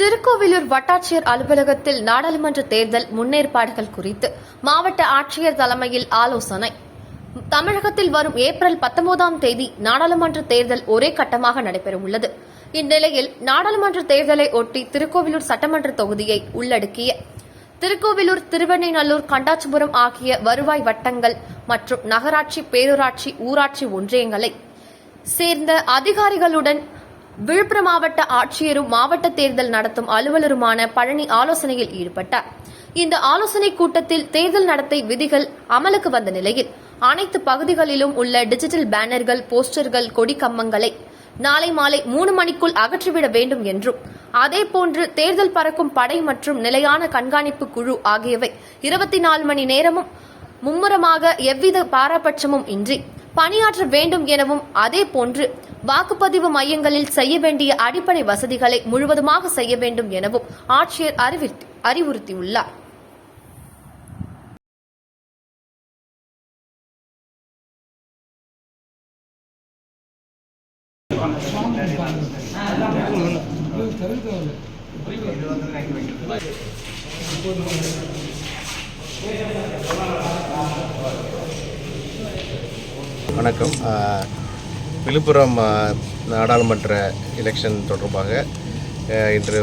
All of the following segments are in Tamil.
திருக்கோவிலூர் வட்டாட்சியர் அலுவலகத்தில் நாடாளுமன்ற தேர்தல் முன்னேற்பாடுகள் குறித்து மாவட்ட ஆட்சியர் தலைமையில் ஆலோசனை. தமிழகத்தில் வரும் ஏப்ரல் 19ஆம் தேதி நாடாளுமன்ற தேர்தல் ஒரே கட்டமாக நடைபெறவுள்ளது. இந்நிலையில் நாடாளுமன்ற தேர்தலை ஒட்டி திருக்கோவிலூர் சட்டமன்ற தொகுதியை உள்ளடக்கிய திருக்கோவிலூர், திருவெண்ணைநல்லூர், கண்டாச்சிபுரம் ஆகிய வருவாய் வட்டங்கள் மற்றும் நகராட்சி, பேரூராட்சி, ஊராட்சி ஒன்றியங்களை சேர்ந்த அதிகாரிகளுடன் விழுப்புரம் மாவட்ட ஆட்சியரும் மாவட்ட தேர்தல் நடத்தும் அலுவலருமான பழனி ஆலோசனையில் ஈடுபட்டார். இந்த ஆலோசனைக் கூட்டத்தில் தேர்தல் நடத்தை விதிகள் அமலுக்கு வந்த நிலையில் அனைத்து பகுதிகளிலும் உள்ள டிஜிட்டல் பேனர்கள், போஸ்டர்கள், கொடி கம்பங்களை நாளை மாலை 3 மணிக்குள் அகற்றிவிட வேண்டும் என்றும், அதேபோன்று தேர்தல் பறக்கும் படை மற்றும் நிலையான கண்காணிப்பு குழு ஆகியவை 24 மணி நேரமும் மும்முரமாக எவ்வித பாரபட்சமும் இன்றி பணியாற்ற வேண்டும் எனவும், அதேபோன்று வாக்குப்பதிவு மையங்களில் செய்ய வேண்டிய அடிப்படை வசதிகளை முழுவதுமாக செய்ய வேண்டும் எனவும் ஆட்சியர் அறிவுறுத்தியுள்ளார். வணக்கம். விழுப்புரம் நாடாளுமன்ற எலெக்ஷன் தொடர்பாக இன்று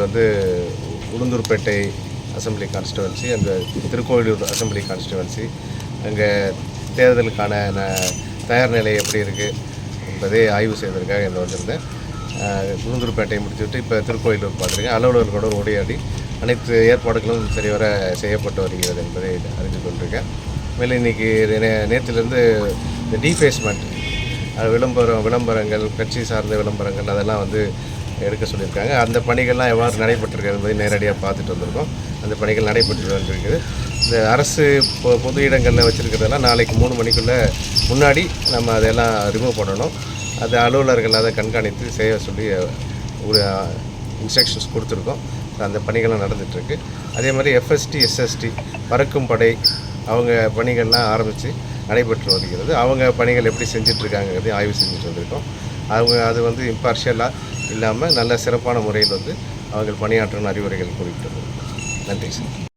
உளுந்தூர்பேட்டை அசம்பிளி கான்ஸ்டிடுவன்சி, அங்கே திருக்கோவிலூர் அசம்பிளி கான்ஸ்டிடுவன்சி, அங்கே தேர்தலுக்கான தயார் நிலை எப்படி இருக்குது என்பதை ஆய்வு செய்வதற்காக இன்று வந்திருந்தேன். உளுந்தூர்பேட்டையை முடித்துவிட்டு இப்போ திருக்கோவிலூர் பார்த்துருக்கேன். அலுவலர்களோடு ஓடியாடி அனைத்து ஏற்பாடுகளும் சரிவர செய்யப்பட்டு வருகிறது என்பதை அறிந்து கொண்டிருக்கேன். மேலும் இன்றைக்கி நேற்றிலிருந்து இந்த டிஃபேஸ்மெண்ட், விளம்பரங்கள், கட்சி சார்ந்த விளம்பரங்கள் அதெல்லாம் எடுக்க சொல்லியிருக்காங்க. அந்த பணிகள்லாம் எவ்வாறு நடைபெற்றிருக்கிறது என்பதை நேரடியாக பார்த்துட்டு வந்திருக்கோம். அந்த பணிகள் நடைபெற்று வந்திருக்குது. இந்த அரசு பொது இடங்களில் வச்சுருக்கிறதெல்லாம் நாளைக்கு 3 மணிக்குள்ளே முன்னாடி நம்ம அதெல்லாம் ரிமூவ் பண்ணணும். அது அலுவலர்கள் அதை கண்காணித்து செய்ய சொல்லி ஒரு இன்ஸ்ட்ரக்ஷன்ஸ் கொடுத்துருக்கோம். அந்த பணிகள்லாம் நடந்துகிட்ருக்கு. அதே மாதிரி எஃப்எஸ்டி, எஸ்எஸ்டி, பறக்கும் படை அவங்க பணிகள்லாம் ஆரம்பித்து நடைபெற்று வருகிறது. அவங்க பணிகள் எப்படி செஞ்சிட்ருக்காங்கிறதையும் ஆய்வு செஞ்சுட்டு வந்திருக்கோம். அது இம்பார்ஷியலாக இல்லாமல் நல்ல சிறப்பான முறையில் அவங்க பணியாற்றணும் அறிவுரைகள் குறிப்பிட்டு. நன்றி சார்.